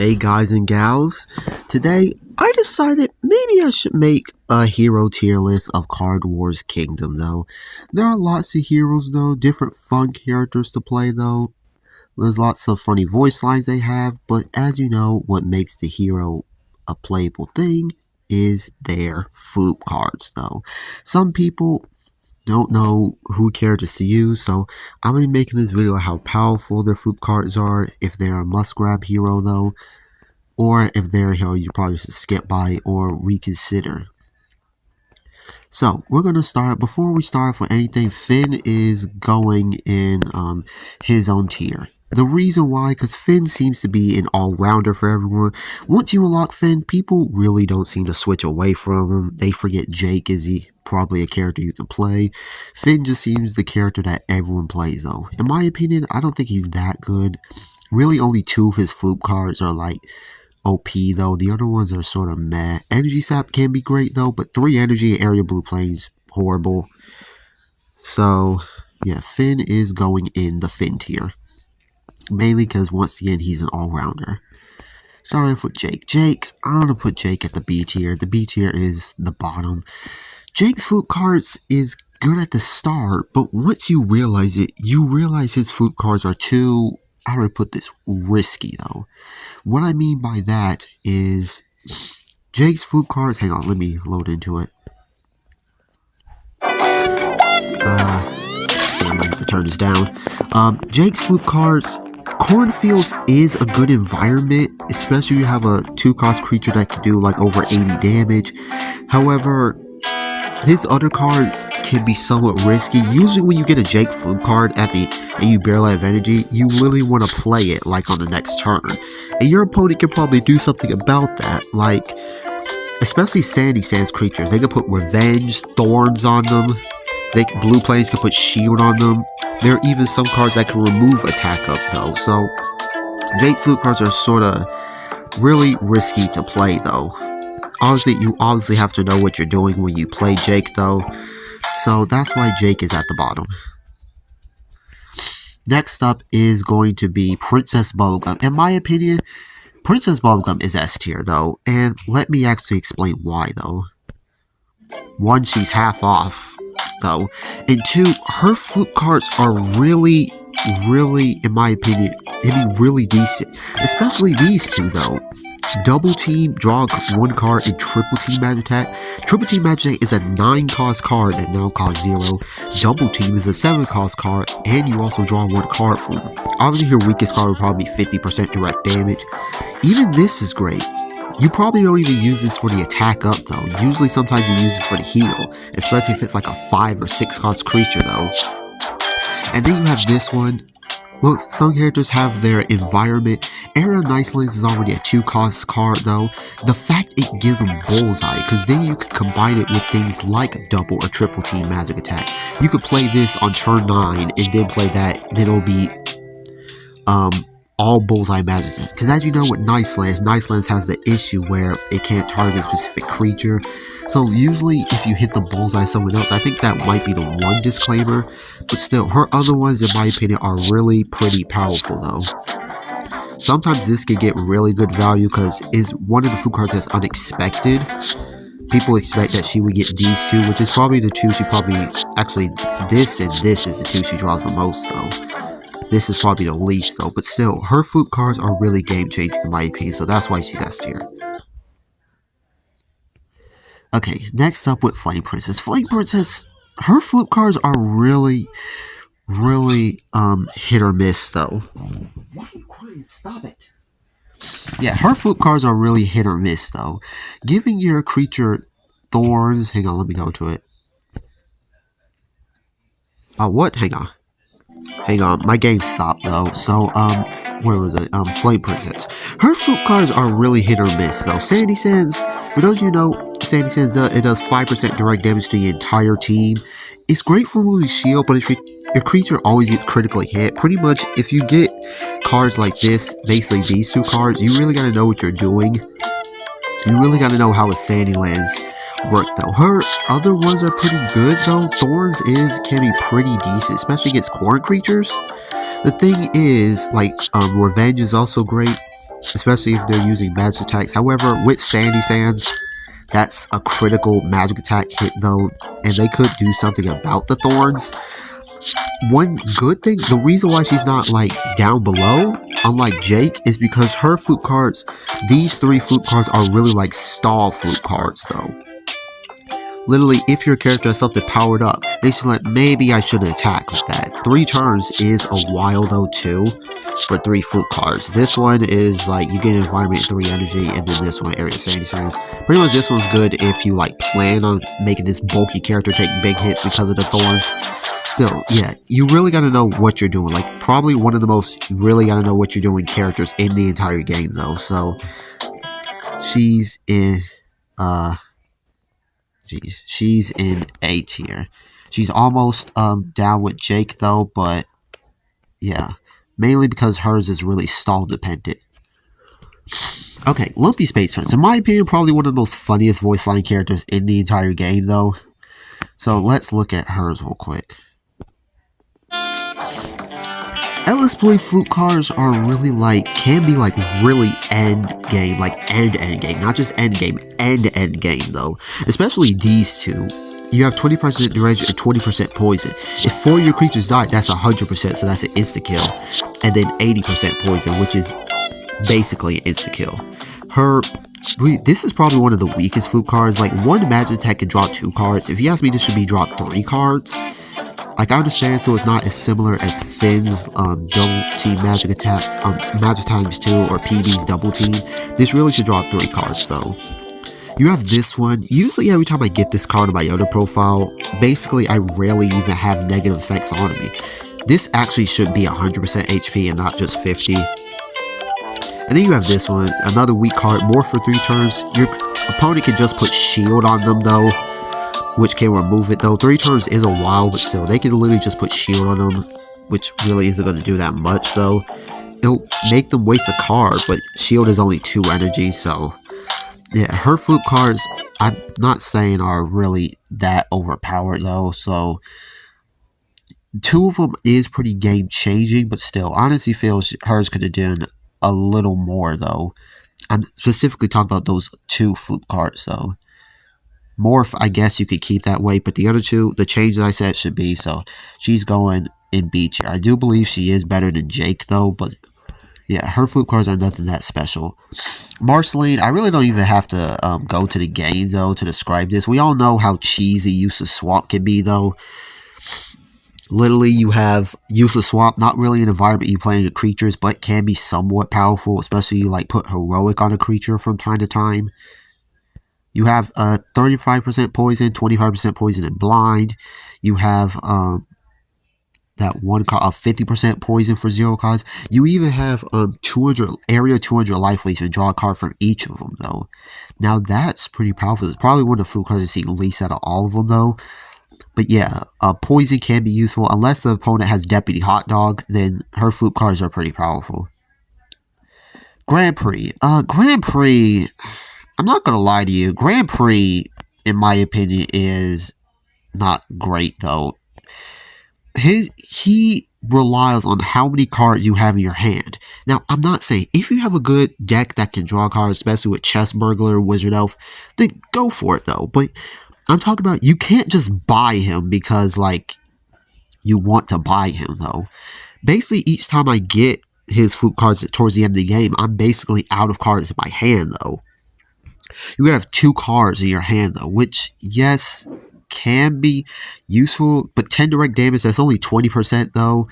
Hey guys and gals, today I decided maybe I should make a hero tier list of Cardwars Kingdom though. There are lots of heroes though, different fun characters to play though. There's lots of funny voice lines they have, but as you know, what makes the hero a playable thing is their flute cards though. Some people don't know who characters to use, so I'm going to be making this video how powerful their flute cards are, if they're a must-grab hero though, or if they're a hero you probably should skip by or reconsider. So, we're going to start, before we start with anything, Finn is going in his own tier. The reason why, because Finn seems to be an all-rounder for everyone. Once you unlock Finn, people really don't seem to switch away from him. They forget Jake is probably a character you can play. Finn just seems the character that everyone plays though. In my opinion, I don't think he's that good. Really only 2 of his flute cards are like OP though. The other ones are sort of meh. Energy Sap can be great though, but 3 energy and area blue planes, horrible. So yeah, Finn is going in the Finn tier. Mainly because once again, he's an all-rounder. Starting off with Jake. I'm going to put Jake at the B tier. The B tier is the bottom. Jake's flute cards is good at the start, but once you realize it, you realize his flute cards are too, how do I put this, risky though. What I mean by that is Jake's flute cards, hang on, let me load into it. I have to turn this down. Jake's flute cards, Cornfields is a good environment, especially if you have a 2-cost creature that can do like over 80 damage. However, his other cards can be somewhat risky. Usually when you get a Jake flute card and you barely have energy, you really want to play it like on the next turn. And your opponent can probably do something about that. Like, especially Sandy Sands creatures, they can put Revenge, Thorns on them. Blue planes can put Shield on them. There are even some cards that can remove attack up though. So Jake flute cards are sort of really risky to play though. You obviously have to know what you're doing when you play Jake though. So that's why Jake is at the bottom. Next up is going to be Princess Bubblegum. In my opinion, Princess Bubblegum is S tier though. And let me actually explain why though. 1, she's half off though. And 2, her flute cards are really, in my opinion, really decent. Especially these 2 though. Double Team, draw 1 card, and Triple Team Magic Attack. Triple Team Magic Attack is a 9-cost card that now costs 0. Double Team is a 7-cost card, and you also draw 1 card from them. Obviously, your weakest card would probably be 50% direct damage. Even this is great. You probably don't even use this for the attack up though. Usually, sometimes you use this for the heal, especially if it's like a 5 or 6-cost creature though. And then you have this one. Well, some characters have their environment. Area of Nicelands is already a 2-cost card though. The fact it gives them Bullseye, because then you can combine it with things like double or triple team magic attack. You could play this on turn 9 and then play that, then it'll be all Bullseye magic attacks. Because as you know with Nicelands has the issue where it can't target a specific creature. So usually if you hit the bullseye someone else, I think that might be the one disclaimer. But still, her other ones in my opinion are really pretty powerful though. Sometimes this can get really good value because it's one of the food cards that's unexpected. People expect that she would get these 2, which is probably the 2 she probably, actually this and this is the 2 she draws the most though. This is probably the least though, but still, her flute cards are really game changing in my opinion, so that's why she's S tier. Okay, next up with Flame Princess. Flame Princess, her flute cards are really hit or miss though. Why are you crying? Stop it. Yeah, her flute cards are really hit or miss though. Giving your creature thorns, hang on, let me go to it. Oh, what? Hang on, my game stopped though. So, where was it? Flame Princess. Her flute cards are really hit or miss though. Sandy Sands, for those of you who know, Sandy Sands does 5% direct damage to the entire team. It's great for moving shield, but if your creature always gets critically hit, pretty much if you get cards like this, basically these 2 cards, you really gotta know what you're doing. You really gotta know how a Sandylands work though. Her other ones are pretty good though. Thorns can be pretty decent, especially against corn creatures. The thing is, like, Revenge is also great. especially if they're using magic attacks. However, with Sandy Sands, that's a critical magic attack hit though, and they could do something about the thorns. One good thing, the reason why she's not like down below, unlike Jake, is because her flute cards, these 3 flute cards are really like stall flute cards though. Literally, if your character has something powered up, they should like, maybe I shouldn't attack with that. 3 turns is a while though too, for 3 flute cards. This one is like, you get environment 3 energy, and then this one, area sandy signs. Pretty much this one's good if you like plan on making this bulky character take big hits because of the thorns. So yeah, you really gotta know what you're doing. Like, probably one of the most, you really gotta know what you're doing characters in the entire game though. So, she's in, she's in A tier. She's almost down with Jake though, but yeah, mainly because hers is really stall dependent. Okay, Lumpy Space Friends. In my opinion, probably one of the most funniest voice line characters in the entire game though. So let's look at hers real quick. Endless Blue flute cards are really like, can be like really end game, like end game, not just end game, end game though. Especially these two. You have 20% duration and 20% poison. If 4 of your creatures die, that's 100%, so that's an insta kill. And then 80% poison, which is basically an insta kill. This is probably one of the weakest flute cards. Like, one magic attack can draw 2 cards. If you ask me, this should be draw 3 cards. Like, I understand, so it's not as similar as Finn's double team magic attack, magic times 2, or PB's double team. This really should draw 3 cards though. You have this one. Usually every time I get this card on my other profile, basically I rarely even have negative effects on me. This actually should be 100% HP and not just 50. And then you have this one, another weak card, more for 3 turns. Your opponent can just put shield on them though, which can remove it though. 3 turns is a while, but still, they can literally just put shield on them, which really isn't going to do that much though. It'll make them waste a card, but shield is only 2 energy, so yeah, her flute cards, I'm not saying are really that overpowered though, so 2 of them is pretty game changing, but still, honestly feels hers could have done a little more though. I'm specifically talking about those 2 flute cards though. Morph, I guess you could keep that way, but the other 2, the changes I said should be, so she's going in B tier. I do believe she is better than Jake though, but yeah, her flute cards are nothing that special. Marceline, I really don't even have to go to the game though to describe this. We all know how cheesy Useless Swamp can be though. Literally, you have Useless Swamp, not really an environment you play with creatures, but can be somewhat powerful, especially you like put heroic on a creature from time to time. You have 35% poison, 25% poison and blind. You have that one card of 50% poison for 0 cards. You even have 200 life leech and draw a card from each of them though. Now that's pretty powerful. It's probably one of the flute cards I see least out of all of them though. But yeah, poison can be useful unless the opponent has Deputy Hot Dog. Then her flute cards are pretty powerful. Grand Prix. Grand Prix. I'm not gonna lie to you. Grand Prix, in my opinion, is not great though. He relies on how many cards you have in your hand. Now, I'm not saying if you have a good deck that can draw cards, especially with Chest Burglar, Wizard Elf, then go for it though. But I'm talking about you can't just buy him because like you want to buy him though. Basically, each time I get his flute cards towards the end of the game, I'm basically out of cards in my hand though. You're gonna have 2 cards in your hand though, which yes, can be useful, but 10 direct damage, that's only 20% though.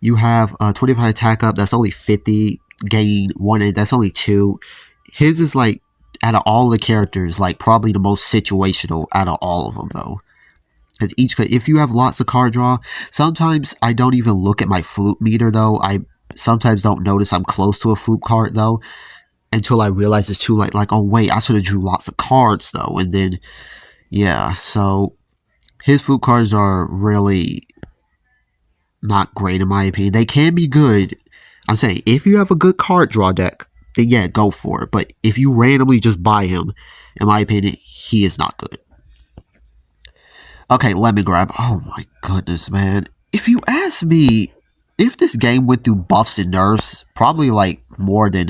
You have 25 attack up, that's only 50. Gain 1, that's only 2. His is like, out of all the characters, like probably the most situational out of all of them though. Because if you have lots of card draw, sometimes I don't even look at my flute meter though. I sometimes don't notice I'm close to a flute card though, until I realize it's too late. Like, oh wait, I should have drew lots of cards though. And then yeah, so his flute cards are really not great in my opinion. They can be good. I'm saying, if you have a good card draw deck, then yeah, go for it. But if you randomly just buy him, in my opinion, he is not good. Okay, Lemon Grab. Oh my goodness, man. If you ask me, if this game went through buffs and nerfs, probably like more than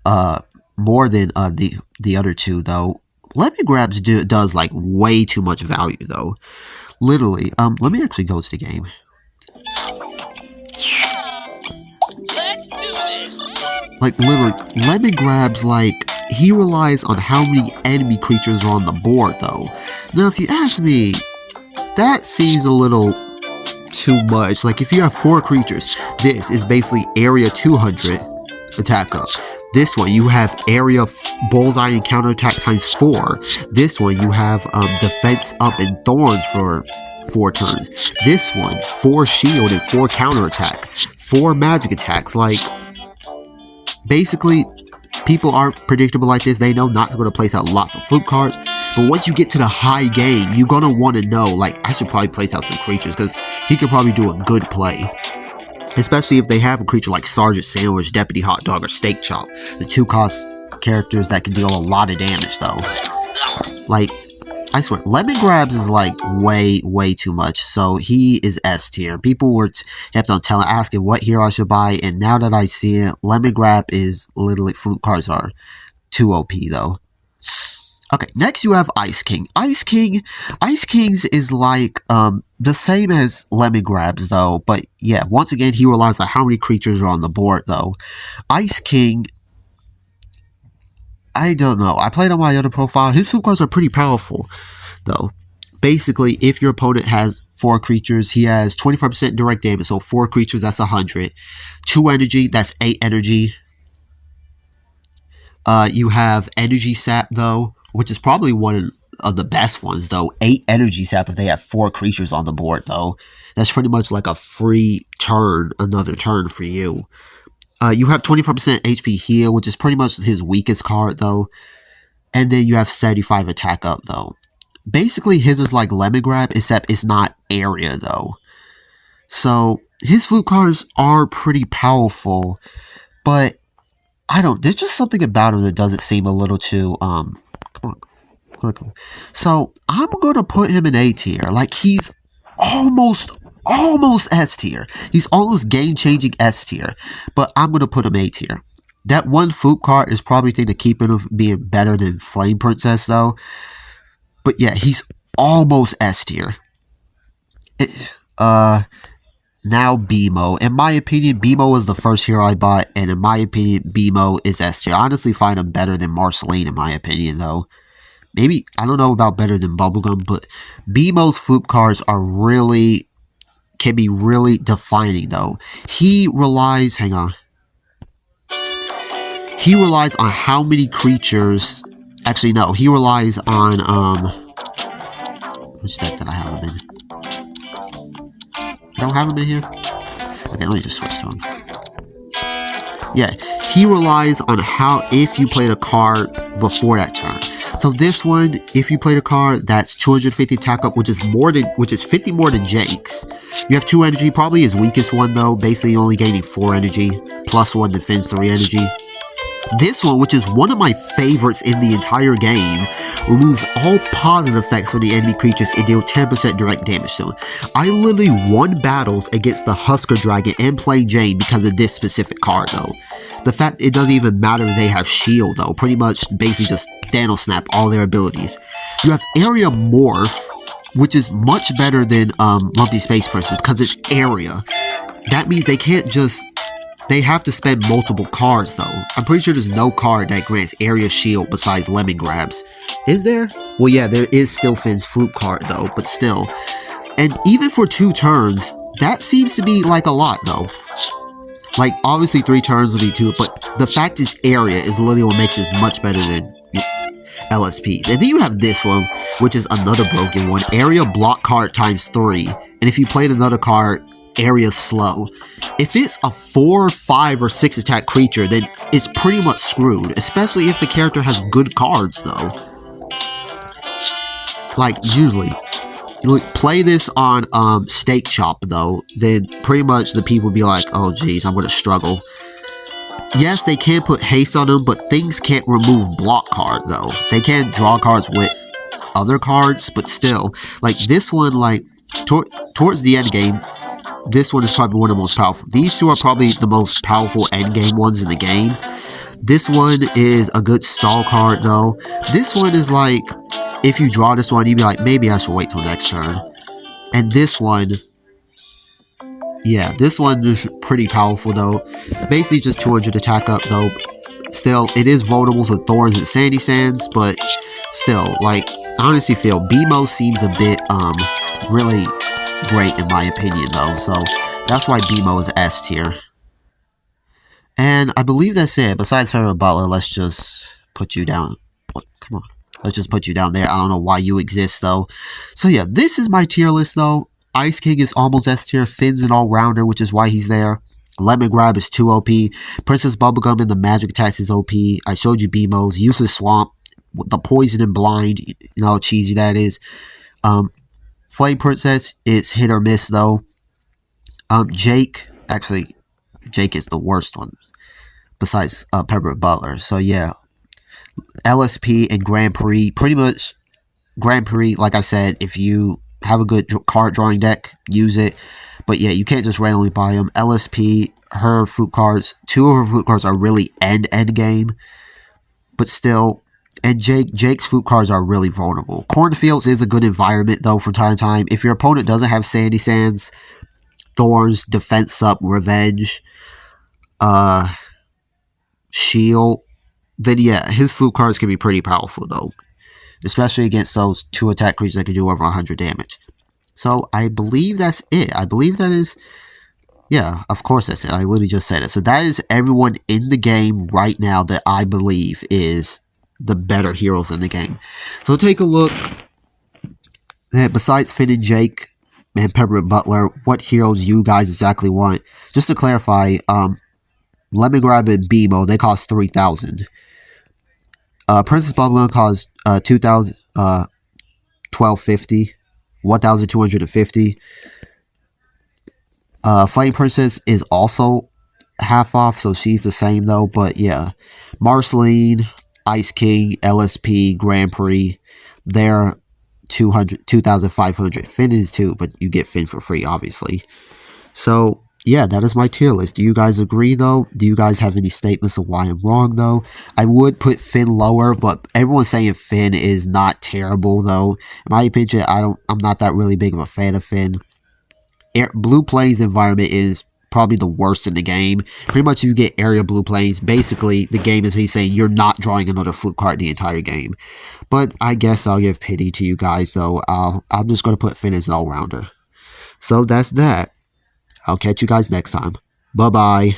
the other two though. Lemon Grabs does like way too much value though. Literally, let me actually go to the game. Let's do this. Like literally, Lemon Grabs, like he relies on how many enemy creatures are on the board though. Now if you ask me, that seems a little too much. Like if you have 4 creatures, this is basically area 200 attack up. This one you have area bullseye and counterattack times 4. This one you have defense up and thorns for 4 turns. This one 4 shield and 4 counterattack, 4 magic attacks. Like basically, people aren't predictable like this. They know not to go to place out lots of fluke cards. But once you get to the high game, you're gonna want to know, like, I should probably place out some creatures because he could probably do a good play. Especially if they have a creature like Sergeant Sandwich, Deputy Hot Dog, or Steak Chop. The 2-cost characters that can deal a lot of damage, though. Like, I swear, Lemon Grabs is like way too much. So he is S tier. People were kept on asking what hero I should buy, and now that I see it, Lemon Grab is literally, fluke cards are too OP though. Okay, next you have Ice King. Ice Kings is like the same as Lemon Grabs though, but yeah, once again he relies on how many creatures are on the board though. Ice King, I don't know. I played on my other profile. His fluke cards are pretty powerful, though. Basically, if your opponent has 4 creatures, he has 25% direct damage. So 4 creatures, that's 100. 2 energy, that's 8 energy. You have energy sap, though, which is probably one of the best ones, though. 8 energy sap if they have 4 creatures on the board, though. That's pretty much like a free turn, another turn for you. You have 25% HP heal, which is pretty much his weakest card, though. And then you have 75 attack up, though. Basically, his is like Lemon Grab, except it's not area, though. So, his fluke cards are pretty powerful, but there's just something about him that doesn't seem a little too, come on. So, I'm gonna put him in A tier. Like, he's almost S tier. He's almost game-changing S tier, but I'm gonna put him A tier. That one fluke card is probably the thing to keep him being better than Flame Princess, though. But yeah, he's almost S tier. Now BMO. In my opinion, BMO was the first hero I bought, and in my opinion, BMO is S tier. I honestly find him better than Marceline, in my opinion, though. Maybe, I don't know about better than Bubblegum, but BMO's fluke cards are can be really defining, though. He relies on how many creatures. Actually, no, he relies on which deck did I have him in? I don't have him in here. Okay, let me just switch to him. Yeah, he relies on if you played a card before that turn. So this one, if you played a card, that's 250 attack up, which is 50 more than Jake's. You have 2 energy, probably his weakest one though, basically only gaining 4 energy, plus 1 defense, 3 energy. This one, which is one of my favorites in the entire game, removes all positive effects for the enemy creatures and deal 10% direct damage to them. I literally won battles against the Husker Dragon and Plain Jane because of this specific card though. The fact it doesn't even matter if they have shield though, pretty much basically just Thanos snap all their abilities. You have Area Morph, which is much better than Lumpy Space Person because it's area. That means they have to spend multiple cards though. I'm pretty sure there's no card that grants area shield besides Lemon Grabs. Is there? Well yeah, there is still Finn's fluke card though, but still. And even for 2 turns, that seems to be like a lot though. Like obviously 3 turns will be 2, but the fact is area is literally what makes it much better than LSPs. And then you have this one, which is another broken one. Area block card times 3. And if you played another card, area slow. If it's a 4, 5, or 6 attack creature, then it's pretty much screwed. Especially if the character has good cards, though. Like, usually. Play this on Steak Chop, though. Then pretty much the people will be like, oh geez, I'm gonna struggle. Yes, they can put haste on them, but things can't remove block card, though. They can draw cards with other cards, but still. Like, this one, like, towards the end game, this one is probably one of the most powerful. These two are probably the most powerful endgame ones in the game. This one is a good stall card though. This one is like, if you draw this one, you'd be like, maybe I should wait till next turn. And this one, yeah, this one is pretty powerful though. Basically just 200 attack up though. Still, it is vulnerable to Thorns and Sandy Sands, but still, like, I honestly feel BMO seems a bit, really great in my opinion though. So that's why BMO is S tier. And I believe that's it. Besides Favorite Butler, let's just put you down. What? Come on. Let's just put you down there. I don't know why you exist, though. So, yeah, this is my tier list, though. Ice King is almost S tier. Finn's an all-rounder, which is why he's there. Lemon Grab is 2 OP. Princess Bubblegum and the Magic Attacks is OP. I showed you BMOs. Useless Swamp. The Poison and Blind. You know how cheesy that is. Flame Princess is hit or miss, though. Jake. Actually, Jake is the worst one. Besides Pepper Butler. So, yeah. LSP and Grand Prix. Pretty much, Grand Prix, like I said, if you have a good card drawing deck, use it. But yeah, you can't just randomly buy them. LSP, her flute cards, 2 of her flute cards are really end game. But still, and Jake's flute cards are really vulnerable. Cornfields is a good environment, though, from time to time. If your opponent doesn't have Sandy Sands, Thorns, Defense Up, Revenge, Shield, then yeah, his flute cards can be pretty powerful though. Especially against those 2 attack creatures that can do over 100 damage. So I believe that's it. I believe that is, yeah, of course that's it. I literally just said it. So that is everyone in the game right now that I believe is the better heroes in the game. So take a look. Besides Finn and Jake and Peppermint Butler, what heroes you guys exactly want. Just to clarify, Lemon Grab and BMO, they cost 3,000. Princess Bubblegum costs 2,000, 1,250, 1,250. Flame Princess is also half off, so she's the same though. But yeah, Marceline, Ice King, LSP, Grand Prix, they're 2,500. Finn is too, but you get Finn for free, obviously. So yeah, that is my tier list. Do you guys agree, though? Do you guys have any statements of why I'm wrong, though? I would put Finn lower, but everyone's saying Finn is not terrible, though. In my opinion, I'm not that really big of a fan of Finn. Blue Plains environment is probably the worst in the game. Pretty much you get area Blue Plains. Basically, the game is he's saying you're not drawing another flute card the entire game. But I guess I'll give pity to you guys, though. I'm just going to put Finn as an all-rounder. So that's that. I'll catch you guys next time. Bye-bye.